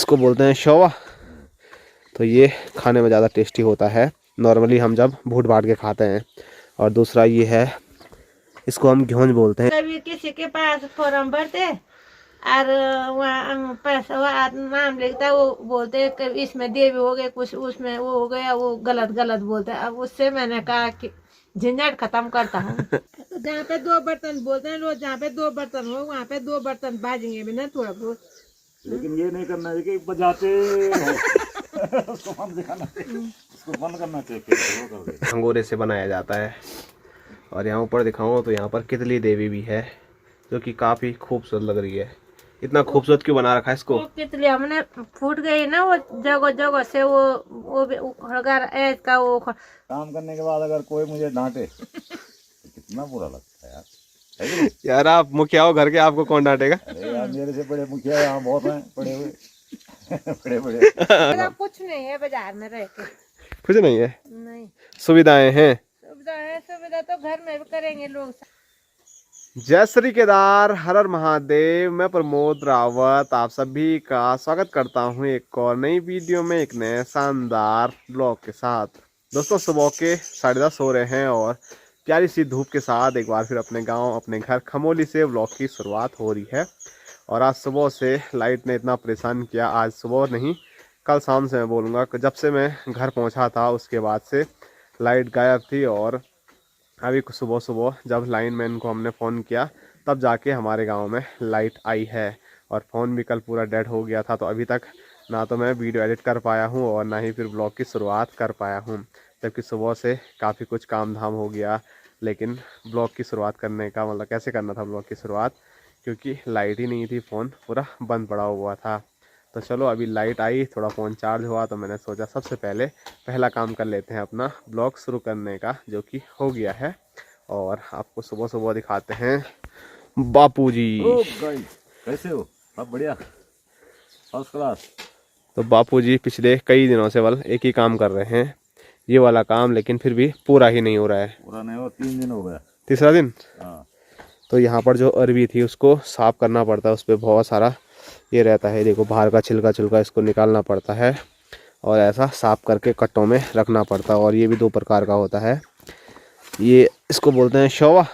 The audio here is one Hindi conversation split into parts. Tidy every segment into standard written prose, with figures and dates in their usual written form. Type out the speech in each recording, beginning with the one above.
इसको बोलते हैं शोवा। तो ये खाने में ज़्यादा टेस्टी होता है, नॉर्मली हम जब भूट भाट के खाते हैं। और दूसरा ये है, इसको हम घ्योंज बोलते हैं। कभी किसी के पास फॉर्म भरते और वहाँ पैसा नाम लिखता, वो बोलते इसमें देवी हो गए कुछ, उसमें वो हो गया, वो गलत गलत बोलते हैं। अब उससे मैंने कहा कि झंझट खत्म करता हूँ। जहाँ पे 2 बर्तन बोलते हैं लोग, जहाँ पे 2 बर्तन हो वहाँ पे 2 बर्तन बाजेंगे भी ना थोड़ा बहुत। लेकिन ये नहीं करना चाहिए कि बजाते हो उसको बंद दिखाना चाहिए, उसको बंद करना चाहिए। अंगूरे से बनाया जाता है। और यहाँ ऊपर दिखाऊँ तो यहाँ पर कितली देवी भी है, जो कि काफ़ी खूबसूरत लग रही है। इतना खूबसूरत क्यों बना रखा है इसको? कितली हमने फूट गई ना वो जगह जगह से, वो भी उखड़ ऐस का वो काम करने के बाद अगर कोई मुझे डांटे तो कितना बुरा लगता है यार। यार आप मुखिया हो घर के, आपको कौन डांटेगा? अरे यार मेरे से बड़े मुखिया यहाँ बहुत हैं, पड़े हुए बड़े बड़े। कुछ नहीं है बाजार में रह के, कुछ नहीं है, नहीं सुविधाएं हैं। सुविधा तो घर में भी करेंगे लोग। जय श्री केदार, हर हर महादेव। मैं प्रमोद रावत आप सभी का स्वागत करता हूं एक और नई वीडियो में, एक नए शानदार ब्लॉग के साथ। दोस्तों सुबह के 10:30 हो रहे हैं और प्यारी सी धूप के साथ एक बार फिर अपने गांव, अपने घर खमोली से ब्लॉग की शुरुआत हो रही है। और आज सुबह से लाइट ने इतना परेशान किया, आज सुबह नहीं कल शाम से मैं बोलूँगा, जब से मैं घर पहुँचा था उसके बाद से लाइट गायब थी। और अभी सुबह सुबह जब लाइनमैन को हमने फ़ोन किया तब जाके हमारे गांव में लाइट आई है। और फ़ोन भी कल पूरा डेड हो गया था, तो अभी तक ना तो मैं वीडियो एडिट कर पाया हूं और ना ही फिर ब्लॉग की शुरुआत कर पाया हूं। जबकि सुबह से काफ़ी कुछ काम धाम हो गया, लेकिन ब्लॉग की शुरुआत करने का मतलब कैसे करना था ब्लॉग की शुरुआत, क्योंकि लाइट ही नहीं थी, फ़ोन पूरा बंद पड़ा हुआ था। तो चलो अभी लाइट आई, थोड़ा फ़ोन चार्ज हुआ, तो मैंने सोचा सबसे पहले पहला काम कर लेते हैं अपना ब्लॉग शुरू करने का, जो कि हो गया है। और आपको सुबह सुबह दिखाते हैं बापूजी। ओ गाइस, कैसे हो? सब बढ़िया, फर्स्ट क्लास। तो बापूजी पिछले कई दिनों से बल एक ही काम कर रहे हैं, ये वाला काम, लेकिन फिर भी पूरा ही नहीं हो रहा है। पूरा नहीं हो, 3 दिन हो गया, तीसरा दिन। हाँ। तो यहाँ पर जो अरवी थी उसको साफ़ करना पड़ता है, उस पर बहुत सारा ये रहता है, देखो बाहर का छिलका छिलका इसको निकालना पड़ता है और ऐसा साफ़ करके कट्टों में रखना पड़ता है। और ये भी 2 प्रकार का होता है, ये इसको बोलते हैं शोवा।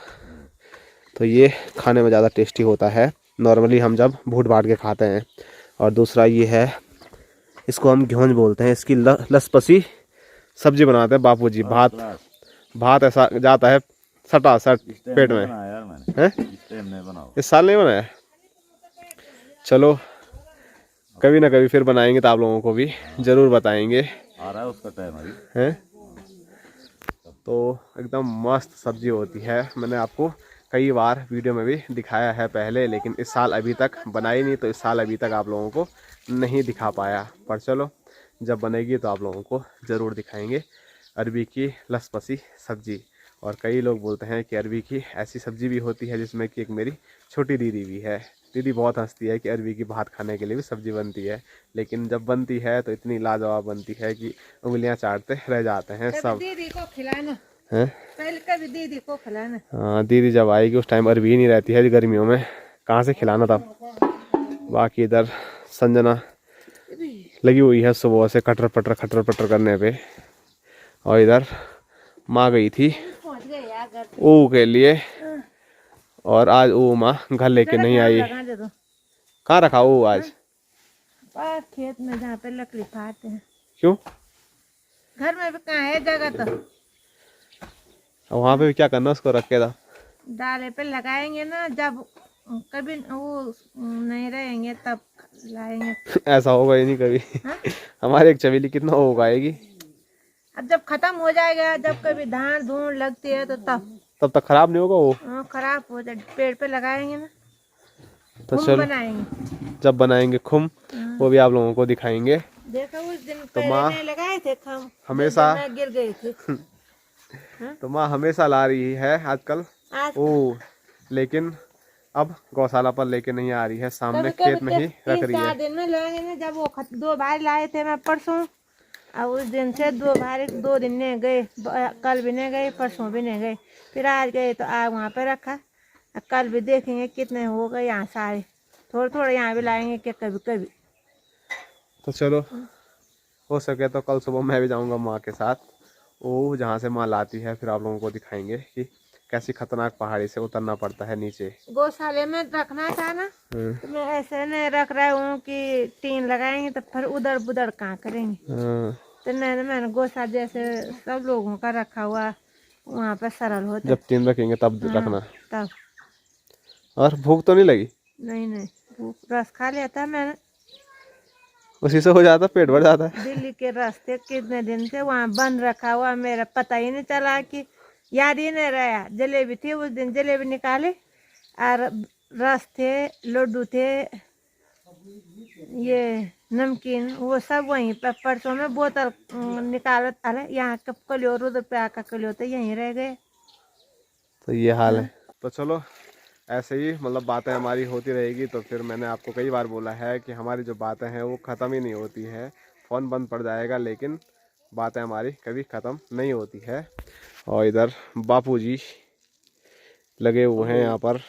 तो ये खाने में ज़्यादा टेस्टी होता है, नॉर्मली हम जब भूट भाट के खाते हैं। और दूसरा ये है, इसको हम घ्योंज बोलते हैं, इसकी लसपसी सब्जी बनाते हैं बापूजी। भात ऐसा जाता है सटा सट पेट में। यार मैंने हैं इस टाइम नहीं बनाओ, इस साल नहीं बनाया, चलो कभी ना कभी फिर बनाएंगे, तो आप लोगों को भी ज़रूर बताएंगे। आ रहा है उसका टाइम अभी हैं तो एकदम मस्त सब्जी होती है। मैंने आपको कई बार वीडियो में भी दिखाया है पहले, लेकिन इस साल अभी तक बनाई नहीं, तो इस साल अभी तक आप लोगों को नहीं दिखा पाया। पर चलो जब बनेगी तो आप लोगों को ज़रूर दिखाएंगे अरबी की लसपसी सब्जी। और कई लोग बोलते हैं कि अरबी की ऐसी सब्जी भी होती है जिसमें कि एक मेरी छोटी दीदी भी है। दीदी बहुत हंसती है कि अरबी की भात खाने के लिए भी सब्जी बनती है, लेकिन जब बनती है तो इतनी लाजवाब बनती है कि उंगलियां चाटते रह जाते हैं सब। दीदी को खिलाना हैं? पहले, कभी दीदी को खिलाना। हाँ दीदी जब आएगी उस टाइम अरबी नहीं रहती है गर्मियों में, कहाँ से खिलाना था। बाकी इधर संजना लगी हुई है सुबह से खटर पटर करने पे। और इधर माँ गई थी ऊ के लिए, और आज ऊ माँ घर लेके नहीं आई। कहाँ रखा ऊ आज? खेत में जहाँ पे लकड़ी फाड़ते हैं। क्यों? घर में भी कहाँ है जगह, तो वहाँ पे भी क्या करना उसको रख के था? डाले पे लगाएंगे ना, जब कभी वो नहीं रहेंगे तब लाएंगे। ऐसा होगा ही नहीं कभी। हमारे एक चमेली कितना होगा आएगी, अब जब खत्म हो जाएगा, जब कभी धान धून लगती है तो तब तक खराब नहीं होगा वो। खराब हो जाए, पेड़ पे लगाएंगे ना, तो चलो बनाएंगे। जब बनाएंगे खुम, वो भी आप लोगों को दिखाएंगे। देखो उस दिन तो माँ लगाए थे खम, हमेशा गिर गई थी। तो माँ हमेशा ला रही है आजकल ओ, लेकिन अब गौशाला पर लेके नहीं आ रही है, सामने खेत में ही रख रही है। 4 दिन में लाएंगे ना, जब वो 2 बार लाए थे मैं परसों, और उस दिन से 2 बार 2 दिन नहीं गए, कल भी नहीं गए, परसों भी नहीं गए, फिर आज गए तो आज वहाँ पे रखा। कल भी देखेंगे कितने हो गए, यहाँ सारे थोड़े थोड़े यहाँ भी लाएंगे, क्या कभी कभी। तो चलो, हो सके तो कल सुबह मैं भी जाऊंगा माँ के साथ, वो जहाँ से माँ लाती है, फिर आप लोगों को दिखाएंगे कि कैसी खतरनाक पहाड़ी से उतरना पड़ता है नीचे। गौशाले में रखना था ना, तो मैं ऐसे नहीं रख रहा हूँ कि टीन लगाएंगे तो फिर उधर बुधर कहाँ करेंगे। तो मैंने गौशाला जैसे सब लोगों का रखा हुआ, वहाँ पे सरल होता। जब टीन रखेंगे तब रखना। तब। और भूख तो नहीं लगी? नहीं, भूख, रस खा लिया था मैंने, उसी से हो जाता, पेट भर जाता है। दिल्ली के रास्ते कितने दिन से वहाँ बंद रखा हुआ, मेरा पता ही नहीं चला, कि याद ही नहीं रहा। जलेबी थी उस दिन, जलेबी निकाले और रस थे, लड्डू थे, ये नमकीन, वो सब वहीं पर। परसों में बोतल निकाल, अरे यहाँ कब कलियो, ₹2 का कलियो, तो यहीं रह गए। तो ये हाल है। तो चलो, ऐसे ही मतलब बातें हमारी होती रहेगी। तो फिर मैंने आपको कई बार बोला है कि हमारी जो बातें हैं वो ख़त्म ही नहीं होती है। फ़ोन बंद पड़ जाएगा लेकिन बातें हमारी कभी ख़त्म नहीं होती है। और इधर बापूजी लगे हुए हैं यहाँ पर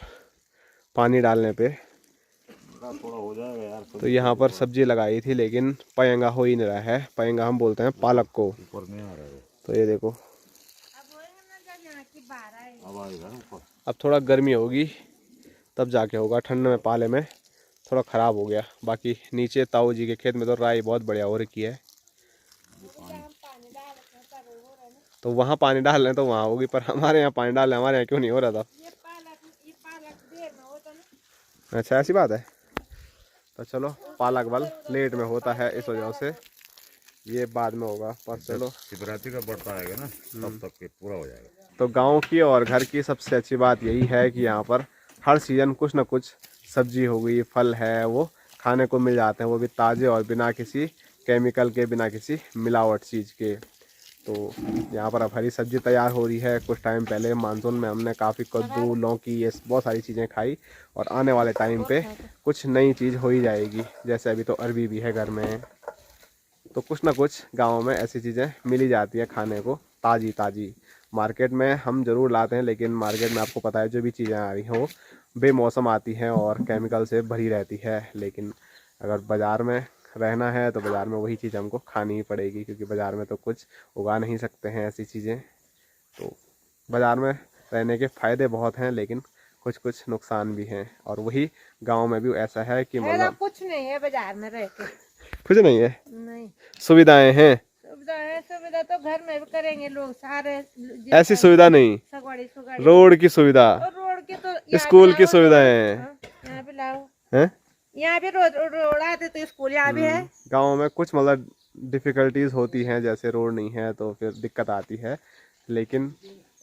पानी डालने पे। थोड़ा हो जाएगा यार। तो यहाँ पर सब्जी लगाई थी लेकिन पयंगा हो ही नहीं रहा है। पयंगा हम बोलते हैं पालक को। ऊपर नहीं आ रहा है। तो ये देखो, अब आएगा ना ऊपर। अब थोड़ा गर्मी होगी तब जाके होगा। ठंड में पाले में थोड़ा ख़राब हो गया। बाकी नीचे ताऊ जी के खेत में तो राई बहुत बढ़िया हो रखी है। तो वहाँ पानी डाल रहे हैं तो वहाँ होगी, पर हमारे यहाँ पानी डाल रहे हैं, हमारे यहाँ क्यों नहीं हो रहा था? अच्छा, ऐसी बात है। तो चलो, पालक बल लेट में होता है, इस वजह से ये बाद में होगा। पर चलो, शिवरात्रि का बढ़ता आएगा ना, तब तक के पूरा हो जाएगा। तो गांव की और घर की सबसे अच्छी बात यही है कि यहाँ पर हर सीज़न कुछ ना कुछ सब्जी हो गई, फल है, वो खाने को मिल जाते हैं, वो भी ताज़े और बिना किसी केमिकल के, बिना किसी मिलावट चीज़ के। तो यहाँ पर अब हरी सब्जी तैयार हो रही है। कुछ टाइम पहले मानसून में हमने काफ़ी कद्दू, लौकी, ये बहुत सारी चीज़ें खाई, और आने वाले टाइम पे कुछ नई चीज़ हो ही जाएगी। जैसे अभी तो अरबी भी है घर में, तो कुछ ना कुछ गाँव में ऐसी चीज़ें मिल ही जाती है खाने को, ताज़ी ताज़ी। मार्केट में हम ज़रूर लाते हैं लेकिन मार्केट में आपको पता है जो भी चीज़ें आ रही हैं वो बेमौसम आती हैं और केमिकल से भरी रहती है। लेकिन अगर बाज़ार में रहना है तो बाज़ार में वही चीज़ हमको खानी ही पड़ेगी, क्योंकि बाज़ार में तो कुछ उगा नहीं सकते हैं ऐसी चीज़ें। तो बाज़ार में रहने के फ़ायदे बहुत हैं लेकिन कुछ कुछ नुकसान भी हैं। और वही गांव में भी ऐसा है कि मतलब कुछ नहीं है बाजार में रह के, कुछ नहीं है, नहीं सुविधाएं हैं। सुविधा तो घर में भी करेंगे लोग सारे। ऐसी सुविधा नहीं, सगवाड़ी रोड की सुविधा, रोड की तो स्कूल की सुविधाएं यहाँ भी लाओ हैं। यहाँ भी रोड आते तो स्कूल यहाँ भी है। गाँव में कुछ मतलब डिफ़िकल्टीज होती हैं, जैसे रोड नहीं है तो फिर दिक्कत आती है। लेकिन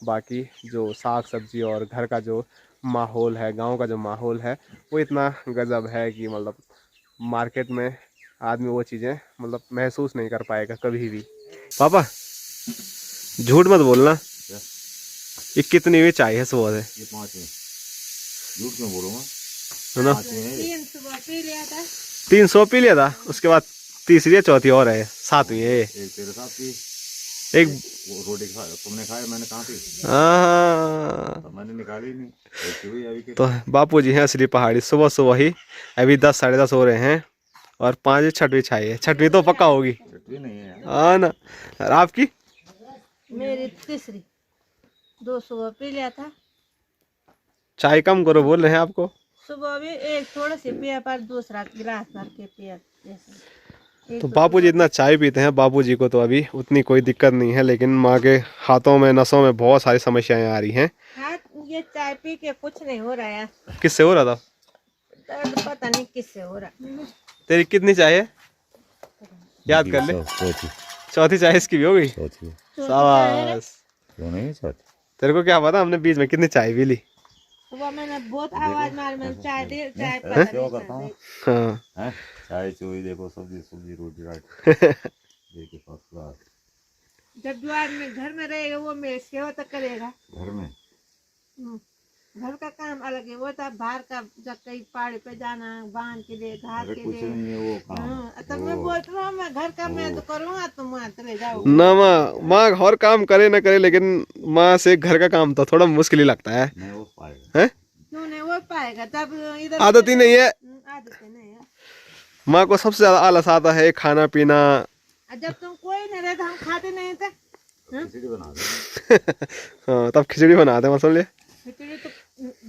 बाकी जो साग सब्जी और घर का जो माहौल है, गांव का जो माहौल है, वो इतना गजब है कि मतलब मार्केट में आदमी वो चीज़ें मतलब महसूस नहीं कर पाएगा कभी भी। पापा झूठ मत बोलना, ये कितनी हुई चाय है सुबह से? ये 5 में। झूठ क्यों बोलूँगा, है ना? 5 में है। 3 सुबह पी लिया था। 300 पी लिया था, उसके बाद तीसरी या चौथी और है, 7वीं है। एक तेरे साथ थी, एक वो रोटी खा तुमने खाया, मैंने कहाँ थी, तो मैंने निकाली ही नहीं। ऐसी हुई अभी के। तो बापूजी हैं असली पहाड़ी। सुबह सुबह ही अभी 10 साढ़े 10 हो रहे हैं और 5 छठवीं छाई है। छठवीं तो पक्का होगी, चटनी नहीं है यार। हाँ ना। और आपकी? मेरी तीसरी, 2 सुबह पी लिया था। चाय कम करो बोल रहे हैं आपको। सुबह भी एक थोड़ा सी पिया, पर दूसरा गिलास भर के पिया जैसे। तो बापूजी इतना चाय पीते हैं, बापूजी को तो अभी उतनी कोई दिक्कत नहीं है, लेकिन माँ के हाथों में, नसों में बहुत सारी समस्याएं आ रही हैं। हाँ, ये चाय पी के कुछ नहीं हो रहा है। किससे हो रहा था? दर्द पता नहीं किससे हो रहा। तेरी कितनी चाय है, याद कर ले। चौथी। चौथी चाय इसकी भी हो गई। चौथी। शाबाश। क्यों नहीं चौथी? तेरे को क्या पता हमने बीच में कितनी चाय पी ली। सुबह मैंने बहुत आवाज मार, मैंने चाय दे, चाय पता क्यों नहीं करता हूँ? हाँ। हैं? चाय चोई देखो, सब्जी सब्जी रोटी राटी देखिए फर्स्ट क्लास। जब जो आदमी घर में रहेगा वो मेरी सेवा तो करेगा। घर में घर का काम अलग है, वो तो बाहर का, जब कहीं पहाड़ी पे जाना, बांध के लिए, घाट अरे के कुछ लिए। नहीं है वो काम। हाँ, तो मैं बोल रहा हूँ, मैं घर का मैं तो करूँगा, तुम वहाँ चले जाओ। ना माँ हर काम करे ना करे, लेकिन माँ से घर का काम तो थोड़ा मुश्किल ही लगता है। नहीं हो पाएगा। हैं? क्यों नहीं हो पाएगा, तब इधर आदत ही नहीं है। आदत ही नहीं है। माँ को सबसे ज्यादा आलस आता है खाना पीना। और जब तुम कोई नहीं रहे तो हम खाते नहीं थे। खिचड़ी बना दे। हाँ तब खिचड़ी बनाते हैं, समझ लिए। खिचड़ी तो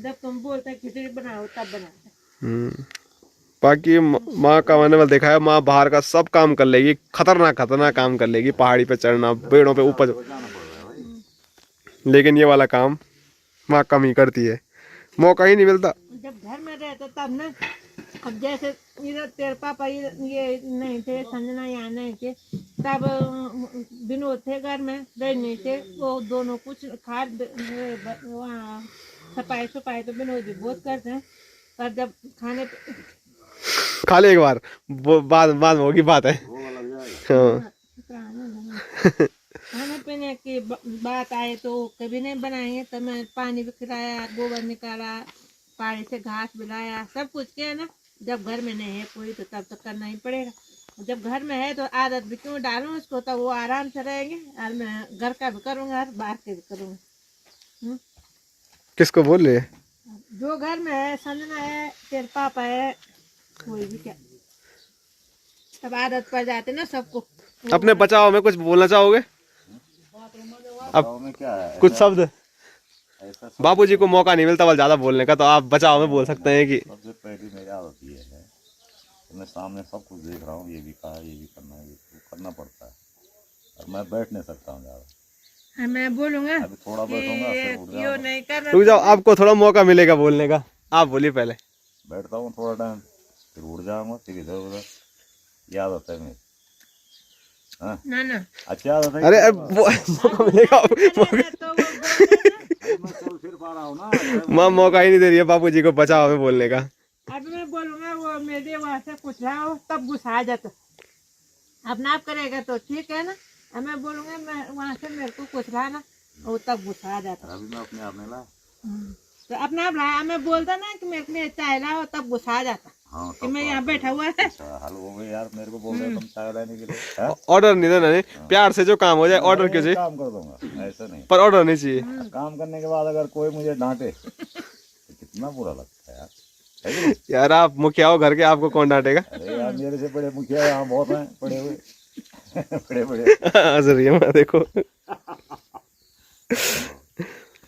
जब तुम बोलते हैं खिचड़ी बनाओ तब बनाते। बाकी माँ का मैंने बस देखा है, माँ बाहर का सब काम कर लेगी, खतरनाक खतरनाक काम कर लेगी, पहाड़ी पे चढ़ना, पेड़ों पे ऊपर, जाना पड़ रहा है भाई। लेकिन ये वाला काम माँ कम ही करती है, मौका ही नहीं मिलता। जब घर में रहते तब ना, अब जैसे इधर तेरे पापा ये नहीं थे, संजना यहाँ नहीं थे, तब विनोद थे घर में, रह नहीं थे, वो दोनों कुछ खाद वहाँ सफाई सफाई तो विनोद भी बहुत करते हैं, पर जब खाने खा ले एक बार, वो बाद बाद में होगी बात है। वो लग जाएगा। हाँ खाने पीने की बात आए तो कभी नहीं बनाएंगे, तो मैं पानी भी खिलाया, गोबर निकाला, पहाड़ी से घास मिलाया, सब कुछ किया ना। जब घर में नहीं है कोई तो तब तो करना ही पड़ेगा, जब घर में है तो आदत भी क्यों डालूं उसको, तो वो आराम से रहेंगे, और मैं घर का भी करूँगा और बाहर के भी करूँगा। किसको बोल रहे हैं? जो घर में है, संजना है, तेरे पापा है, कोई भी क्या, तब आदत पड़ जाते ना सबको। अपने बचाव में कुछ बोलना चाहोगे? अब में क्या है, कुछ शब्द ऐसा बापूजी को मौका नहीं मिलता बल ज्यादा बोलने का, तो आप बचाव में बोल सकते हैं कि सबसे पहली मेरी आदत ये है कि मैं सामने सब कुछ देख रहा हूँ, ये भी कहा, ये भी करना है, ये तो करना पड़ता है, और मैं बैठ नहीं सकता हूँ ज़्यादा। मैं बोलूँगा अभी थोड़ा बैठूंगा फिर उठ यो जाऊंगा। नहीं करना, रुक जाओ, आपको थोड़ा मौका मिलेगा बोलने का, आप बोलिए पहले। बैठता हूँ थोड़ा टाइम, फिर उठ जाऊंगा, फिर इधर उधर, ये आदत है मेरी। हाँ ना ना अच्छी आदत है। अरे मौका मिलेगा, तो वो बोलते हैं ना, मैं चल फिर पा रहा हूँ ना। माँ मौका ही नहीं दे रही है बापूजी को बचाव में बोलने का। अब मैं बोलूँगा वो मेरे वहाँ से कुछ लाओ तब गुस्सा आ जाता, अपना आप करेगा तो ठीक है ना, अब मैं बोलूँगा मैं वहाँ से मेरे को कुछ लाना, वो तब गुस्सा आ जाता। अभी मैं अपने आप नहीं ला। तो अपना आप लाया, मैं बोलता ना कि मेरे लिए चाय लाओ, तब गुस्सा आ जाता हाँ कि मैं यहाँ बैठा हुआ है। हल हो गए यार, मेरे को बोल रहे तुम चाय लाने के लिए। हाँ? ऑर्डर नहीं देना, नहीं प्यार से जो काम हो जाए, ऑर्डर क्यों चाहिए, काम कर दूंगा, ऐसा नहीं। पर ऑर्डर नहीं चाहिए। काम करने के बाद अगर कोई मुझे डांटे तो कितना बुरा लगता है यार, है कि नहीं? यार आप मुखिया हो घर के, आपको कौन डांटेगा? अरे यार मेरे से बड़े मुखिया यहाँ बहुत हैं, पड़े हुए बड़े बड़े। हंस रही है माँ, देखो।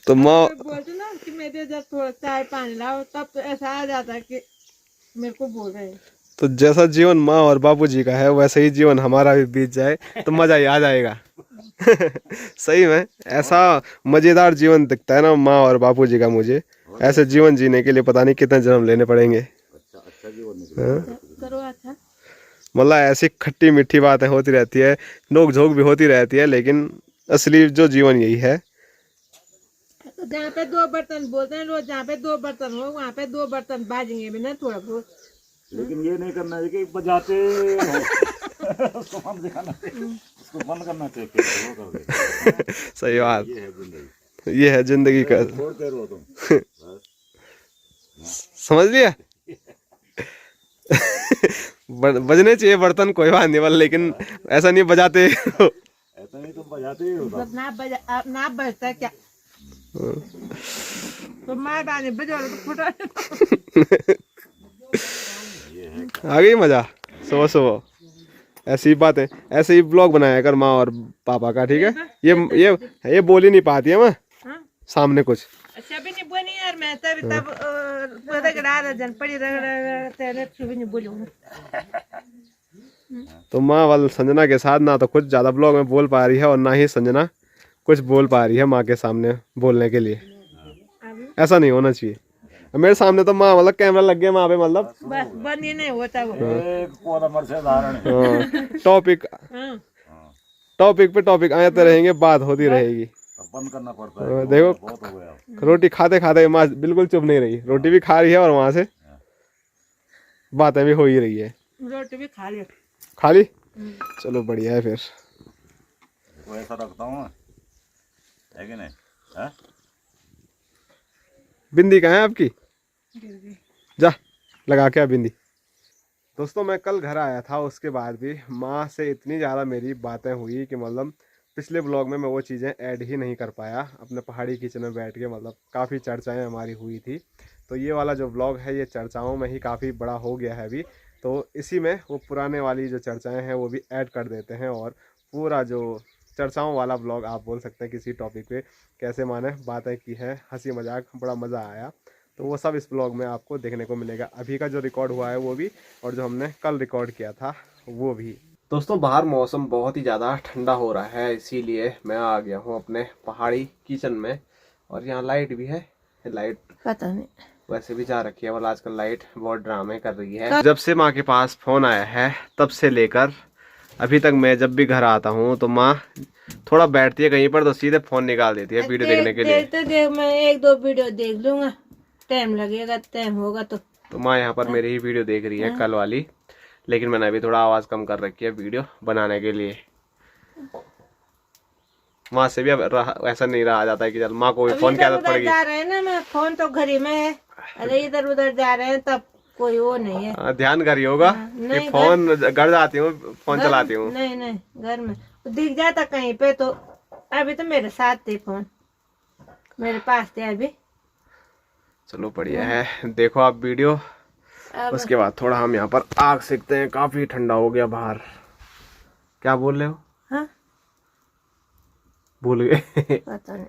तो माँ मैं बोलती ना कि मेरे जब थोड़ा चाय पानी लाओ, तब तो ऐसा आ जाता है कि मेरे को बोल रहे हैं। तो जैसा जीवन माँ और बापूजी का है वैसे ही जीवन हमारा भी बीत जाए तो मजा ही आ जाएगा। सही में ऐसा मजेदार जीवन दिखता है ना माँ और बापूजी का मुझे, ऐसे जीवन जीने के लिए पता नहीं कितने जन्म लेने पड़ेंगे। अच्छा जीवन निकला। करो अच्छा, मतलब ऐसी खट्टी मीठी बातें होती रहती है, नोक झोंक भी होती रहती है, लेकिन असली जो जीवन यही है। तो जहाँ पे दो बर्तन बोलते हैं लोग, जहाँ पे दो बर्तन हो वहाँ पे दो बर्तन बाजेंगे भी ना थोड़ा बहुत। लेकिन ये नहीं करना चाहिए कि बजाते हो उसको बंद दिखाना चाहिए, उसको बंद करना चाहिए, फिर वो कर दे। सही बात, ये है जिंदगी, ये है जिंदगी का। छोड़ते रहो तुम बस। समझ लिया। बजने चाहिए बर्तन, कोई बात नहीं, लेकिन ऐसा नहीं बजाते। ऐसा नहीं तुम बजाते ही हो मतलब ना बजता क्या, तो मार डाले बजा तो फुटा। आ गई मजा सुबह सुबह। ऐसी बातें, ऐसे ही ब्लॉग बनाया कर माँ और पापा का, ठीक है। ये बोल ही नहीं पाती है माँ हाँ? सामने कुछ। अच्छा भी नहीं बोली यार, मैं तब पता जन पड़ी भी नहीं बोलूँगा। तो माँ वाल संजना के साथ ना तो कुछ ज्यादा ब्लॉग में बोल पा रही है और ना ही संजना कुछ बोल पा रही है माँ के सामने बोलने के लिए। ऐसा नहीं होना चाहिए। मेरे सामने तो माँ मतलब कैमरा लग गया माँ पे, मतलब बस बंद ही नहीं होता वो। एक पौधा मर से धारण है। टॉपिक पे टॉपिक आते रहेंगे, बात होती रहेगी। अब बंद करना पड़ता है। देखो बहुत हो गया। रोटी खाते खाते माँ बिल्कुल चुप नहीं रही, रोटी भी खा रही है और वहां से बातें भी हो ही रही है। रोटी भी खा लिया, खा ली, चलो बढ़िया है फिर। वो ऐसा रखता हूँ है कि नहीं, है? बिंदी कहाँ है आपकी? जा लगा के आ बिंदी। दोस्तों मैं कल घर आया था, उसके बाद भी माँ से इतनी ज़्यादा मेरी बातें हुई कि मतलब पिछले ब्लॉग में मैं वो चीज़ें ऐड ही नहीं कर पाया। अपने पहाड़ी किचन में बैठ के मतलब काफ़ी चर्चाएं हमारी हुई थी, तो ये वाला जो ब्लॉग है ये चर्चाओं में ही काफ़ी बड़ा हो गया है अभी। तो इसी में वो पुराने वाली जो चर्चाएं हैं वो भी ऐड कर देते हैं, और पूरा जो चर्चाओं वाला ब्लॉग आप बोल सकते हैं किसी टॉपिक पे कैसे माने बातें की है, हंसी मजाक, बड़ा मज़ा आया, तो वो सब इस ब्लॉग में आपको देखने को मिलेगा। अभी का जो रिकॉर्ड हुआ है वो भी, और जो हमने कल रिकॉर्ड किया था वो भी। दोस्तों बाहर मौसम बहुत ही ज़्यादा ठंडा हो रहा है, इसीलिए मैं आ गया हूँ अपने पहाड़ी किचन में, और यहाँ लाइट भी है। लाइट पता नहीं वैसे भी जा रखी है, मतलब आजकल लाइट बहुत ड्रामे कर रही है। जब से माँ के पास फोन आया है तब से लेकर अभी तक मैं जब भी घर आता हूँ तो माँ थोड़ा बैठती है कहीं पर तो सीधे फोन निकाल देती है वीडियो देखने के लिए। देख मैं 1-2 वीडियो देख लूंगा, टाइम लगेगा, टाइम होगा तो माँ यहाँ पर मेरी ही वीडियो देख रही है कल वाली, लेकिन मैंने अभी थोड़ा आवाज कम कर रखी है वीडियो बनाने के लिए। माँ से भी अब ऐसा नहीं रहा जाता है कि चल माँ को भी फोन की आदत पड़ गई। जा रहे हैं ना, मैं फोन तो घर ही में है, अरे इधर उधर जा रहे हैं तब कोई वो नहीं है। ध्यान करी होगा कि फोन घर जाती हूँ फोन चलाती हूँ। नहीं घर में दिख जाता कहीं पे, तो अभी तो मेरे साथ थे, फोन मेरे पास थे अभी। चलो बढ़िया है, देखो आप वीडियो, उसके बाद थोड़ा हम यहाँ पर आग सेकते हैं, काफी ठंडा हो गया बाहर। क्या बोल रहे हो? हाँ? भूल गए पता नहीं।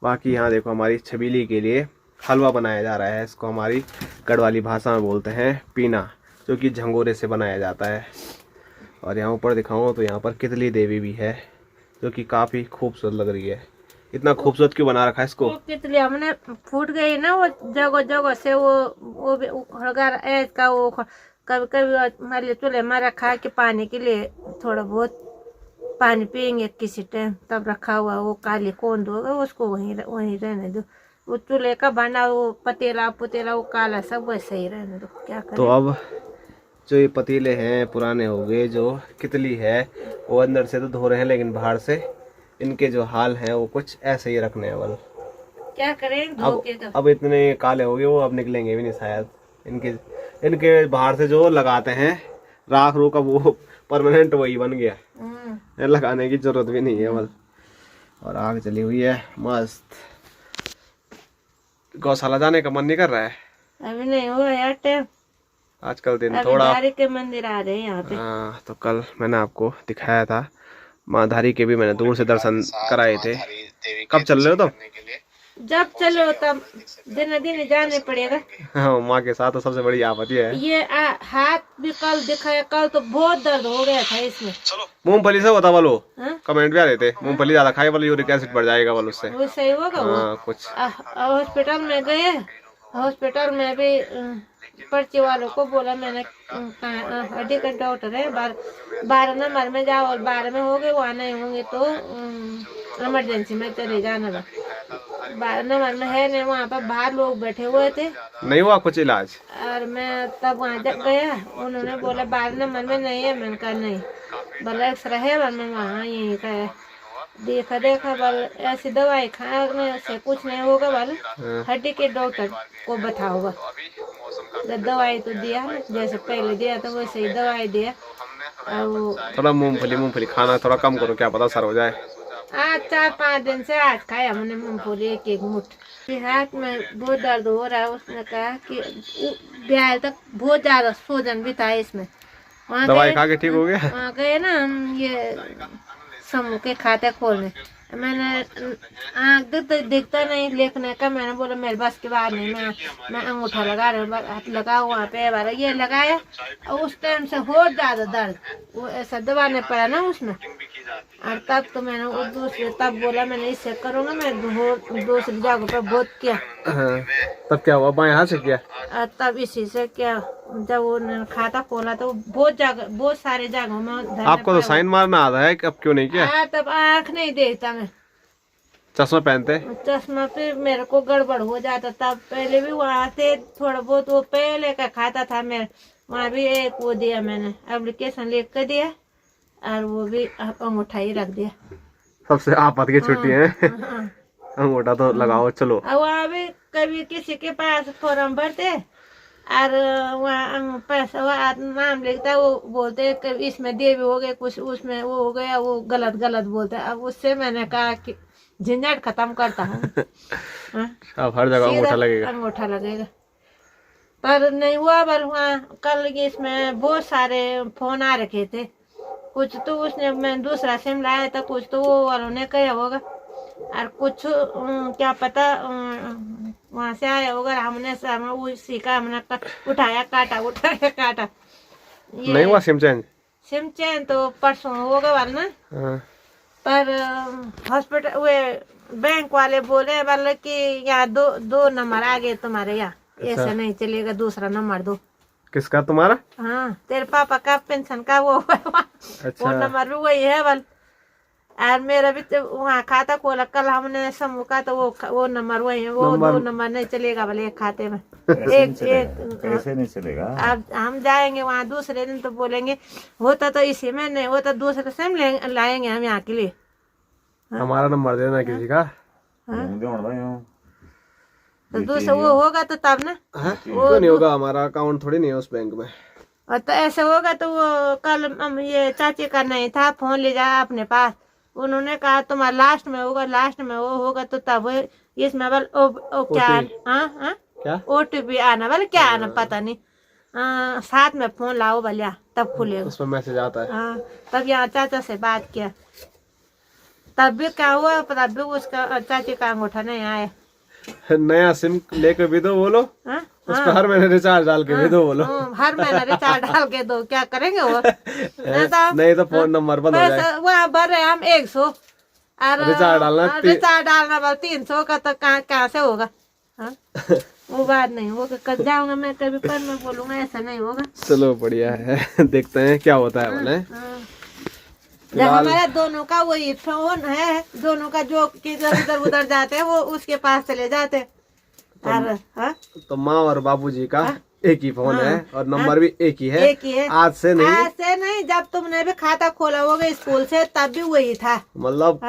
बाकी यहाँ देखो हमारी छबीली के लिए हलवा बनाया जा रहा है, इसको हमारी गढ़वाली भाषा में बोलते हैं पीना, जो कि झंगोरे से बनाया जाता है। और यहाँ ऊपर दिखाऊं तो यहाँ पर कितली देवी भी है, जो कि काफी खूबसूरत लग रही है। इतना खूबसूरत क्यों बना रखा है इसको? कितली हमने फूट गई ना, वो जगह जगह से वो भी उखड़ ऐज का, वो कभी कभी मान लिया चूल्हे में रखा कि पानी के लिए थोड़ा बहुत पानी पियेंगे किसी टाइम, तब रखा हुआ वो काली कोंद होगा, उसको वहीं रहने दो। वो चूल्हे का बना वो पतीला वो काला सब वैसे ही रहने दो, क्या करें। तो अब जो ये पतीले हैं पुराने हो गए, जो कितली है वो अंदर से तो धो रहे हैं, लेकिन बाहर से इनके जो हाल हैं वो कुछ ऐसे ही रखने हैं। बल क्या करें, अब इतने काले हो गए वो अब निकलेंगे भी नहीं शायद। इनके बाहर से जो लगाते हैं राख रूख, अब वो परमानेंट वही बन गया, लगाने की जरूरत भी नहीं है बल। और आग चली हुई है मस्त। गौशाला जाने का मन नहीं कर रहा है? अभी नहीं हुआ यार टाइम, आजकल दिन थोड़ा। धारी के मंदिर आ रहे हैं यहाँ पे। हाँ, तो कल मैंने आपको दिखाया था, माँ धारी के भी मैंने दूर से दर्शन कराए थे। कब चल रहे हो? तो जब चलो तब दिन दिन जाने पड़ेगा। हाँ, माँ के साथ तो सबसे बड़ी आपत्ति है ये हाथ भी कल दिखाया, कल तो बहुत दर्द हो गया था इसमें। मूंगफली से होता बोलो, कमेंट भी आ रहे थे मूंगफली ज्यादा खाए बोलो यूरिक एसिड बढ़ जाएगा बोलो उससे। वो सही होगा। कुछ हॉस्पिटल में गए, हॉस्पिटल में भी पर्ची वालों को बोला मैंने, हड्डी का डॉक्टर है, 12 नंबर में जाओ, और 12 में हो गए, वहाँ नहीं होंगे तो इमरजेंसी में चले जाना। 12 नंबर में है नहीं, वहाँ पर बाहर लोग बैठे हुए थे, नहीं हुआ कुछ इलाज। और मैं तब वहाँ जब गया, उन्होंने बोला 12 नंबर में नहीं है, मैंने कहा नहीं, बोला एक्सरे है, मैं वहाँ यहीं का है। देखा बल ऐसी दवाई खाने से कुछ नहीं होगा, बल हड्डी के डॉक्टर को बताओगा। जब दवाई तो दिया ना, जैसे पहले दिया था वैसे ही दवाई दिया। और थोड़ा मूंगफली खाना थोड़ा कम करो, क्या पता सर हो जाए। आज 4-5 दिन से आज खाया मैंने मूंगफली एक मुठ। हाथ में बहुत दर्द हो रहा है, उसने कहा कि ब्याह तक बहुत ज्यादा सूजन भी था इसमें। दवाई खा के ठीक हो गया। वहाँ गए ना हम ये समूह के खाते खोलने, मैंने आँख दिखता नहीं लिखने का, मैंने बोला मेरे बस की बात नहीं, मैं अंगूठा लगा रहा, हाथ लगा वहाँ पे बार ये लगाया, और उस टाइम से बहुत ज्यादा दर्द, वो ऐसा दबाने पड़ा ना उसमें। और तब तो मैंने वो दूसरे तब बोला मैंने इससे करूँगा, मैं दूसरी जगह पर बहुत किया। तब क्या हुआ? बाएं हाथ से किया? तब इसी से क्या, जब वो खाता खोला तो बहुत सारे जगहों में। आपको तो साइन मारना आता है, अब क्यों नहीं किया? तब आँख नहीं देखता मैं, चश्मा पहनते? चश्मा पे मेरे को गड़बड़ हो जाता। तब पहले भी वहाँ से थोड़ा बहुत वो पहले का खाता था मैं, वहाँ भी एक वो दिया मैंने, एप्लीकेशन लिख कर दिया, और वो भी अंगूठा ही रख दिया। सबसे आफत की छुट्टी है। अंगूठा तो लगाओ चलो। वहाँ भी कभी किसी के पास फॉर्म भरते, और वहाँ पैसा नाम लिखता है, वो बोलते इसमें देवी हो गए कुछ, उसमें वो हो गया, वो गलत बोलते। अब उससे मैंने कहा कि झंझट खत्म करता हूँ। अब हर जगह अंगूठा लगेगा। अंगूठा लगेगा। पर नहीं हुआ। बल वहाँ कल इसमें बहुत सारे फोन आ रखे थे, कुछ तो उसने मैं दूसरा सिम लाया था, कुछ तो वो वालों ने कहा होगा, और कुछ क्या पता वहां से आया होगा। हमने उसी का हमने उठाया काटा ये नहीं हुआ सिम चेंज? सिम चेंज तो परसों होगा वाला ना। हाँ। पर हॉस्पिटल वे बैंक वाले बोले वाले कि यहाँ दो नंबर आ गए तुम्हारे यहाँ, ऐसे नहीं चलेगा, दूसरा नंबर दो। किसका? तुम्हारा? हाँ, तेरे पापा का पेंशन का वो वो नंबर भी वही है बल। और मेरा भी तो वहाँ खाता खोला कल हमने समूह का, तो वो नंबर वही है, वो दो नंबर नहीं चलेगा भले एक खाते में। कैसे नहीं चलेगा? अब हम जाएंगे वहाँ दूसरे दिन तो बोलेंगे होता तो इसी में, नहीं होता दूसरे से हम लाएंगे हम यहाँ के लिए। हमारा नंबर देना किसी का। तो दूसरा वो होगा तो तब ना। क्यों नहीं होगा? हमारा अकाउंट थोड़ी नहीं है उस बैंक में। और तो ऐसे होगा तो वो कल ये चाची का नहीं था, फोन ले जा अपने पास, उन्होंने कहा तुम्हारा लास्ट में होगा, लास्ट में वो होगा तो तब इसमें बल क्या OTP आना बल क्या आना पता नहीं, साथ में फोन लाओ भलिया तब खुलेगा, उसमें मैसेज आता है। हाँ, तब यहाँ चाचा से बात किया, तब भी क्या हुआ, तब भी उसका चाची का अंगूठा नहीं आया। नया सिम लेके भी दो बोलो, उस पर हर महीने रिचार्ज डाल के भी दो बोलो। हर महीने रिचार्ज डाल के दो, क्या करेंगे वो? नहीं तो फोन नंबर बंद हो जाए। वहाँ भर रहे हम 100 और रिचार्ज डालना 300 का, तो कहाँ से होगा? वो बात नहीं होगा, कल जाऊंगा मैं कभी, पर मैं बोलूंगा ऐसा नहीं होगा। चलो बढ़िया है, देखते हैं क्या होता है बोले। जब हमारा दोनों का वही फोन है, दोनों का जो किधर इधर उधर जाते हैं वो उसके पास चले जाते हैं। तो माँ और बाबूजी का एक ही फोन है और नंबर भी एक ही है। आज से नहीं, जब तुमने भी खाता खोला होगा स्कूल से तब भी वही था। मतलब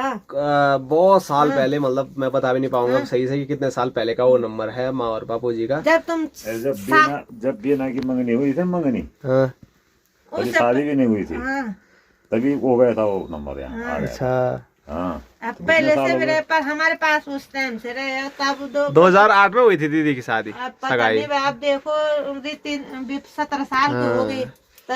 बहुत साल पहले, मतलब मैं बता भी नहीं पाऊंगा सही से कि कितने साल पहले का वो नंबर है माँ और बापूजी का। जब बीना की मंगनी हुई थी, मंगनी शादी भी नहीं हुई थी, तभी हो गया था वो नंबर यहाँ। अच्छा, हाँ, पहले से मेरे पर हमारे पास उस टाइम से रहे, तब 2008 में हुई थी दीदी की शादी। पता नहीं, आप देखो 17 साल की हो गई, तो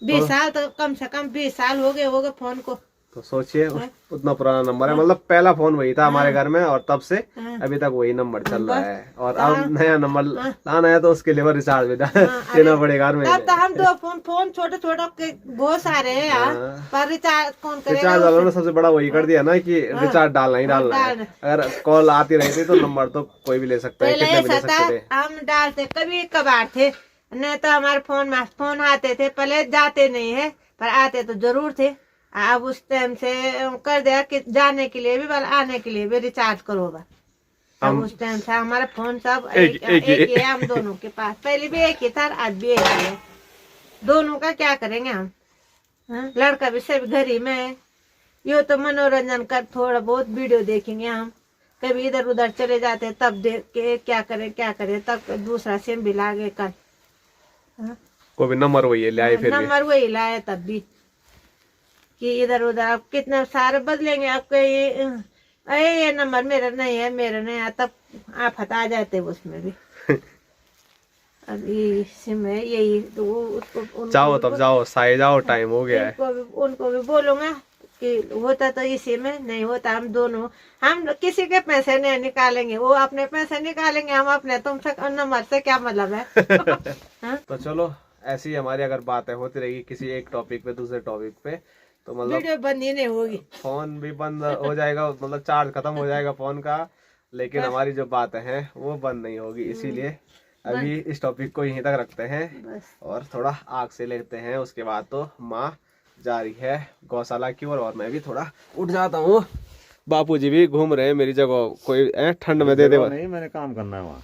20 साल तो कम से कम 20 साल हो गए फोन को। तो सोचिए उतना पुराना नंबर है, मतलब पहला फोन वही था हमारे घर में और तब से अभी तक वही नंबर चल रहा है। और अब नया नंबर लाना है तो उसके लिए रिचार्ज भी देना पड़ेगा। तब तो हम दो फोन छोटे छोटे बहुत सारे हैं यार, पर रिचार्ज कौन करेगा? रिचार्ज वालों ने सबसे बड़ा वही कर दिया ना कि रिचार्ज डालना ही डालना है। अगर कॉल आती रहती तो नंबर तो कोई भी ले सकता है, कितने भी ले सकते थे। हम डालते कभी कभार थे, नहीं तो हमारे फोन आते थे, पहले जाते नहीं है पर आते तो जरूर थे। अब उस टाइम से कर दिया कि जाने के लिए भी आने के लिए भी रिचार्ज करो। अब उस टाइम से हमारा फोन सब एक ही है हम दोनों के पास, पहले भी एक ही था, आज भी एक ही है। दोनों का क्या करेंगे हम? लड़का भी सब घर ही में है, यो तो मनोरंजन कर थोड़ा बहुत वीडियो देखेंगे हम, कभी इधर उधर चले जाते तब देख के क्या करे, तब दूसरा सिम भी लागे कल। कोई भी नंबर वही लाए, फिर नंबर वही लाए तब भी कि इधर उधर आप कितने सारे बदलेंगे, आपके ये नंबर मेरा नहीं है, तब आप हटा जाते उसमें भी। अब ये सिम है यही, तो उसको जाओ तब जाओ, साए जाओ, टाइम हो गया है। उनको भी बोलूंगा कि होता तो इसी में, नहीं होता हम दोनों, हम किसी के पैसे नहीं निकालेंगे, वो अपने पैसे निकालेंगे, हम अपने। तुमसे नंबर से क्या मतलब है? तो चलो ऐसी हमारी अगर बातें होती रहेगी किसी एक टॉपिक पे दूसरे टॉपिक पे, तो मतलब वीडियो बंद ही नहीं होगी, फोन भी बंद हो जाएगा, मतलब चार्ज खत्म हो जाएगा फोन का, लेकिन हमारी जो बातें हैं वो बंद नहीं होगी। इसीलिए अभी इस टॉपिक को यहीं तक रखते हैं और थोड़ा आग से लेते हैं। उसके बाद तो माँ जा रही है गौशाला की ओर और मैं भी थोड़ा उठ जाता हूँ। बापूजी भी घूम रहे हैं मेरी जगह, कोई ठंड में दे दे। नहीं, मैंने काम करना है वहाँ।